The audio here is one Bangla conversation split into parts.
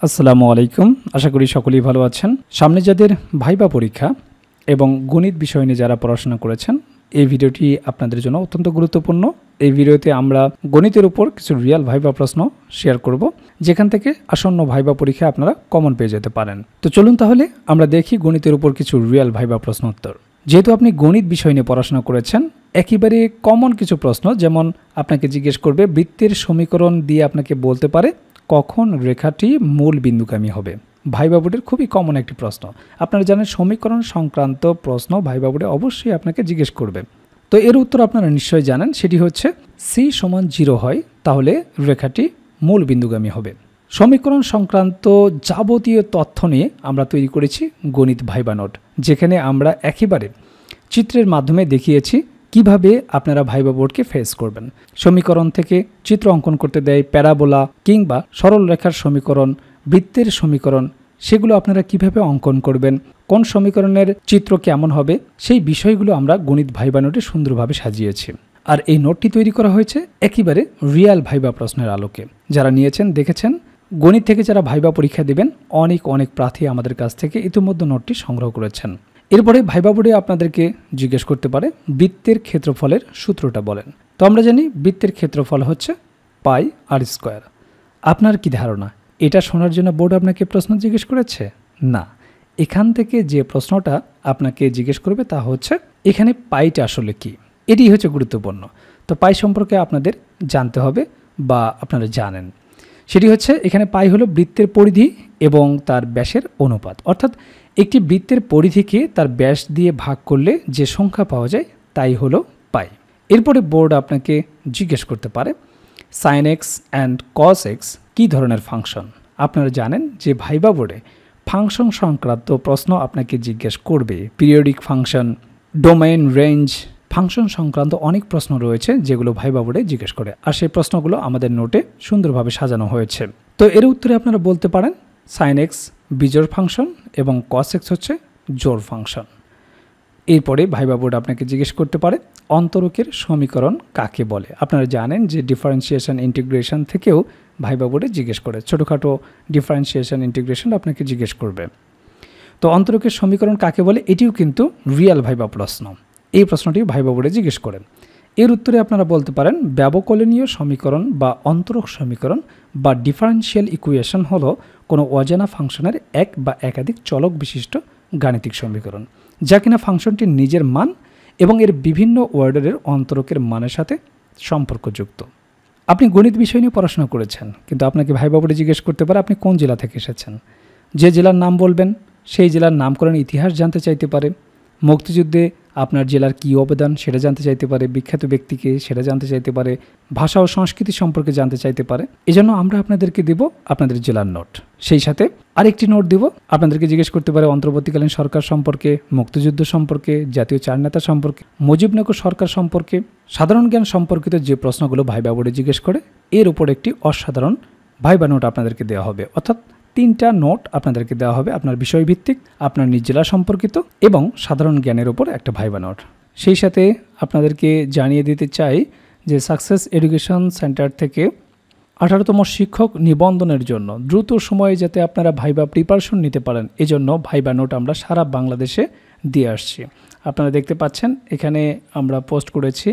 আসসালামু আলাইকুম। আশা করি সকলেই ভালো আছেন। সামনে যাদের ভাইবা পরীক্ষা এবং গণিত বিষয় নিয়ে যারা পড়াশোনা করেছেন, এই ভিডিওটি আপনাদের জন্য অত্যন্ত গুরুত্বপূর্ণ। এই ভিডিওতে আমরা গণিতের উপর কিছু রিয়েল ভাইবা প্রশ্ন শেয়ার করব, যেখান থেকে আসন্ন ভাইবা পরীক্ষায় আপনারা কমন পেয়ে যেতে পারেন। তো চলুন তাহলে আমরা দেখি গণিতের উপর কিছু রিয়েল ভাইবা প্রশ্ন উত্তর। যেহেতু আপনি গণিত বিষয় নিয়ে পড়াশোনা করেছেন, একেবারে কমন কিছু প্রশ্ন, যেমন আপনাকে জিজ্ঞেস করবে বৃত্তের সমীকরণ দিয়ে আপনাকে বলতে পারে কখন রেখাটি মূল বিন্দুগামী হবে। ভাইবা বোর্ডের খুবই কমন একটি প্রশ্ন। আপনারা জানেন সমীকরণ সংক্রান্ত প্রশ্ন ভাইবা বোর্ডে অবশ্যই আপনাকে জিজ্ঞেস করবে। তো এর উত্তর আপনারা নিশ্চয়ই জানেন, সেটি হচ্ছে সি সমান 0 হয় তাহলে রেখাটি মূল বিন্দুগামী হবে। সমীকরণ সংক্রান্ত যাবতীয় তথ্য নিয়ে আমরা তৈরি করেছি গণিত ভাইবা নোট, যেখানে আমরা একেবারে চিত্রের মাধ্যমে দেখিয়েছি কিভাবে আপনারা ভাইবা বোর্ডকে ফেস করবেন। সমীকরণ থেকে চিত্র অঙ্কন করতে দেয়, প্যারাবোলা কিংবা সরল রেখার সমীকরণ, বৃত্তের সমীকরণ, সেগুলো আপনারা কিভাবে অঙ্কন করবেন, কোন সমীকরণের চিত্র কেমন হবে, সেই বিষয়গুলো আমরা গণিত ভাইবা নোটে সুন্দরভাবে সাজিয়েছি। আর এই নোটটি তৈরি করা হয়েছে একেবারে রিয়াল ভাইবা প্রশ্নের আলোকে। যারা নিয়েছেন দেখেছেন, গণিত থেকে যারা ভাইবা পরীক্ষা দেবেন, অনেক প্রার্থী আমাদের কাছ থেকে ইতিমধ্যে নোটটি সংগ্রহ করেছেন। এরপরে ভাইবা বোর্ডে আপনাদেরকে জিজ্ঞেস করতে পারে বৃত্তের ক্ষেত্রফলের সূত্রটা বলেন। তো আমরা জানি বৃত্তের ক্ষেত্রফল হচ্ছে পাই আর স্কোয়ার। আপনার কি ধারণা এটা শোনার জন্য বোর্ড আপনাকে প্রশ্ন জিজ্ঞেস করেছে? না, এখান থেকে যে প্রশ্নটা আপনাকে জিজ্ঞেস করবে তা হচ্ছে এখানে পাইটা আসলে কি, এটি হচ্ছে গুরুত্বপূর্ণ। তো পাই সম্পর্কে আপনাদের জানতে হবে বা আপনারা জানেন, সেটি হচ্ছে এখানে পাই হলো বৃত্তের পরিধি এবং তার ব্যাসের অনুপাত। অর্থাৎ একটি বৃত্তের পরিধিকে তার ব্যাস দিয়ে ভাগ করলে যে সংখ্যা পাওয়া যায় তাই হলো পাই। এরপরে বোর্ড আপনাকে জিজ্ঞেস করতে পারে sine X and cos X কী ধরনের ফাংশন। আপনারা জানেন যে ভাইবা বোর্ডে ফাংশন সংক্রান্ত প্রশ্ন আপনাকে জিজ্ঞেস করবে। Periodic function, domain, range, function সংক্রান্ত অনেক প্রশ্ন রয়েছে যেগুলো ভাইবা বোর্ডে জিজ্ঞেস করে, আর সেই প্রশ্নগুলো আমাদের নোটে সুন্দরভাবে সাজানো হয়েছে। তো এর উত্তরে আপনারা বলতে পারেন সাইন এক্স বিজোড় ফাংশন এবং কস এক্স হচ্ছে জোড় ফাংশন। এরপরে ভাইবা বোর্ড আপনাকে জিজ্ঞেস করতে পারে অন্তরকের সমীকরণ কাকে বলে। আপনারা জানেন যে ডিফারেন্সিয়েশন ইন্টিগ্রেশন থেকেও ভাইবা বোর্ডে জিজ্ঞেস করে, ছোটোখাটো ডিফারেন্সিয়েশন ইন্টিগ্রেশন আপনাকে জিজ্ঞেস করবে। তো অন্তরকের সমীকরণ কাকে বলে এটিও কিন্তু রিয়াল ভাইবা প্রশ্ন। এই প্রশ্নটি ভাইবা বোর্ডে জিজ্ঞেস করেন। এর উত্তরে আপনারা বলতে পারেন ব্যবকলনীয় সমীকরণ বা অন্তরক সমীকরণ বা ডিফারেন্সিয়াল ইকুয়েশন হলো কোনো অজানা ফাংশনের এক বা একাধিক চলক বিশিষ্ট গাণিতিক সমীকরণ, যা কিনা ফাংশনটির নিজের মান এবং এর বিভিন্ন অর্ডারের অন্তরকের মানের সাথে সম্পর্কযুক্ত। আপনি গণিত বিষয় নিয়ে পড়াশোনা করেছেন, কিন্তু আপনাকে ভাইবা বোর্ডে জিজ্ঞেস করতে পারে আপনি কোন জেলা থেকে এসেছেন। যে জেলার নাম বলবেন সেই জেলার নামকরণ ইতিহাস জানতে চাইতে পারে, মুক্তিযুদ্ধে আপনার জেলার কী অবদান সেটা জানতে চাইতে পারে, বিখ্যাত ব্যক্তিকে সেটা জানতে চাইতে পারে, ভাষা ও সংস্কৃতি সম্পর্কে জানতে চাইতে পারে। এজন্য আমরা আপনাদেরকে দেব আপনাদের জেলার নোট, সেই সাথে আরেকটি নোট দেব। আপনাদেরকে জিজ্ঞেস করতে পারে অন্তর্বর্তীকালীন সরকার সম্পর্কে, মুক্তিযুদ্ধ সম্পর্কে, জাতীয় চার নেতা সম্পর্কে, মুজিবনগর সরকার সম্পর্কে, সাধারণ জ্ঞান সম্পর্কিত যে প্রশ্নগুলো ভাইবা বোর্ডে জিজ্ঞেস করে এর উপর একটি অসাধারণ ভাইবা নোট আপনাদেরকে দেওয়া হবে। অর্থাৎ 3টা নোট আপনাদেরকে দেওয়া হবে, আপনার বিষয়ভিত্তিক, আপনার নিজ জেলা সম্পর্কিত এবং সাধারণ জ্ঞানের উপর একটা ভাইবা নোট। সেই সাথে আপনাদেরকে জানিয়ে দিতে চাই যে সাকসেস এডুকেশন সেন্টার থেকে 18তম শিক্ষক নিবন্ধনের জন্য দ্রুত সময়ে যাতে আপনারা ভাইবা প্রিপারেশন নিতে পারেন, এজন্য ভাইবা নোট আমরা সারা বাংলাদেশে দিয়ে আসছি। আপনারা দেখতে পাচ্ছেন এখানে আমরা পোস্ট করেছি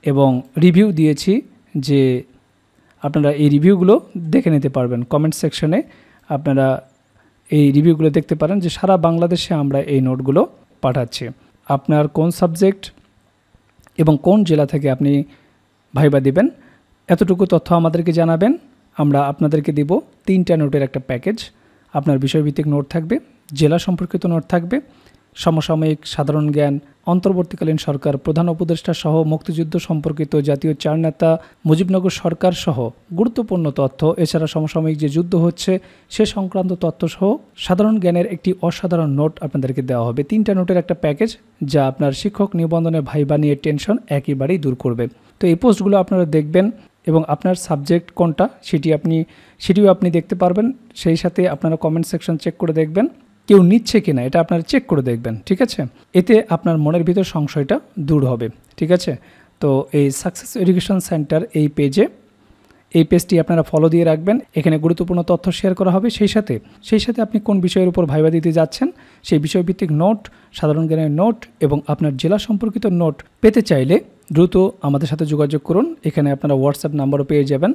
এবং রিভিউ দিয়েছি, যে আপনারা এই রিভিউগুলো দেখে নিতে পারবেন। কমেন্ট সেকশনে আপনারা এই রিভিউগুলো দেখতে পারেন যে সারা বাংলাদেশে আমরা এই নোটগুলো পাঠাচ্ছি। আপনার কোন সাবজেক্ট এবং কোন জেলা থেকে আপনি ভাইবা দিবেন এতটুকু তথ্য আমাদেরকে জানাবেন। আমরা আপনাদেরকে দিব 3টা নোটের একটা প্যাকেজ। আপনার বিষয়ভিত্তিক নোট থাকবে, জেলা সম্পর্কিত নোট থাকবে, সমসাময়িক, সাধারণ জ্ঞান, অন্তর্বর্তীকালীন সরকার, প্রধান উপদেষ্টা সহ মুক্তিযুদ্ধ সম্পর্কিত, জাতীয় চার নেতা, মুজিবনগর সরকার সহ গুরুত্বপূর্ণ তথ্য, এছাড়া সমসাময়িক যে যুদ্ধ হচ্ছে সে সংক্রান্ত তথ্য সহ সাধারণ জ্ঞানের একটি অসাধারণ নোট আপনাদেরকে দেওয়া হবে। 3টা নোটের একটা প্যাকেজ যা আপনার শিক্ষক নিবন্ধনে ভাইবা নিয়ে টেনশন একেবারেই দূর করবে। তো এই পোস্টগুলো আপনারা দেখবেন এবং আপনার সাবজেক্ট কোনটা সেটিও আপনি দেখতে পারবেন। সেই সাথে আপনারা কমেন্ট সেকশন চেক করে দেখবেন কেউ নিচ্ছে কিনা, এটা আপনারা চেক করে দেখবেন, ঠিক আছে? এতে আপনার মনের ভিতর সংশয়টা দূর হবে, ঠিক আছে? তো এই সাকসেস এডুকেশন সেন্টার এই পেজে এই পেজটি আপনারা ফলো দিয়ে রাখবেন। এখানে গুরুত্বপূর্ণ তথ্য শেয়ার করা হবে। সেই সাথে আপনি কোন বিষয়ের উপর ভাইবা দিতে যাচ্ছেন সেই বিষয়ভিত্তিক নোট, সাধারণ জ্ঞানের নোট এবং আপনার জেলা সম্পর্কিত নোট পেতে চাইলে দ্রুত আমাদের সাথে যোগাযোগ করুন। এখানে আপনারা হোয়াটসঅ্যাপ নাম্বারও পেয়ে যাবেন।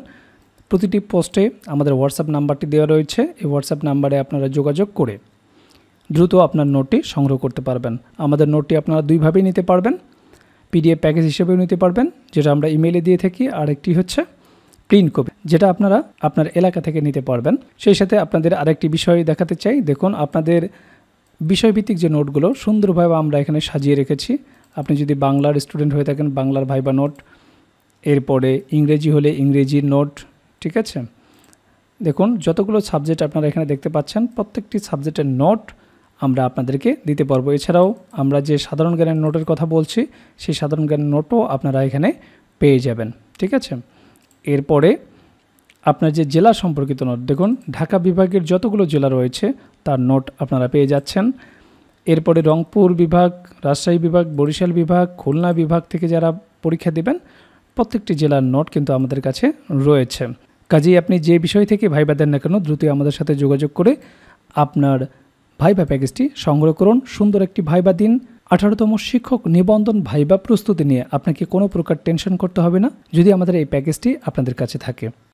প্রতিটি পোস্টে আমাদের হোয়াটসঅ্যাপ নাম্বারটি দেওয়া রয়েছে। এই হোয়াটসঅ্যাপ নাম্বারে আপনারা যোগাযোগ করে দ্রুত আপনার নোটটি সংগ্রহ করতে পারবেন। আমাদের নোটটি আপনারা দুইভাবেই নিতে পারবেন, পিডিএফ প্যাকেজ হিসেবেও নিতে পারবেন, যেটা আমরা ইমেইলে দিয়ে থাকি, আর একটি হচ্ছে প্রিন্ট কপি, যেটা আপনারা আপনার এলাকা থেকে নিতে পারবেন। সেই সাথে আপনাদের আরেকটি বিষয় দেখাতে চাই। দেখুন, আপনাদের বিষয়ভিত্তিক যে নোটগুলো সুন্দরভাবে আমরা এখানে সাজিয়ে রেখেছি। আপনি যদি বাংলার স্টুডেন্ট হয়ে থাকেন, বাংলার ভাইবা নোট, এরপরে ইংরেজি হলে ইংরেজির নোট, ঠিক আছে। দেখুন, যতগুলো সাবজেক্ট আপনারা এখানে দেখতে পাচ্ছেন প্রত্যেকটি সাবজেক্টের নোট আমরা আপনাদেরকে দিতে পারবো। এছাড়াও আমরা যে সাধারণ জ্ঞানের নোটের কথা বলছি সেই সাধারণ জ্ঞানের নোটও আপনারা এখানে পেয়ে যাবেন, ঠিক আছে। এরপরে আপনার যে জেলা সম্পর্কিত নোট, দেখুন ঢাকা বিভাগের যতগুলো জেলা রয়েছে তার নোট আপনারা পেয়ে যাচ্ছেন। এরপরে রংপুর বিভাগ, রাজশাহী বিভাগ, বরিশাল বিভাগ, খুলনা বিভাগ থেকে যারা পরীক্ষা দেবেন প্রত্যেকটি জেলার নোট কিন্তু আমাদের কাছে রয়েছে। কাজেই আপনি যে বিষয় থেকে ভাইবা দেন না কেন দ্রুত আমাদের সাথে যোগাযোগ করে আপনার ভাইবা প্যাকেজটি সংগ্রহ করুন। সুন্দর একটি ভাইবা দিন। 18তম শিক্ষক নিবন্ধন ভাইবা প্রস্তুতি নিয়ে আপনাকে কোনো প্রকার টেনশন করতে হবে না যদি আমাদের এই প্যাকেজটি আপনাদের কাছে থাকে।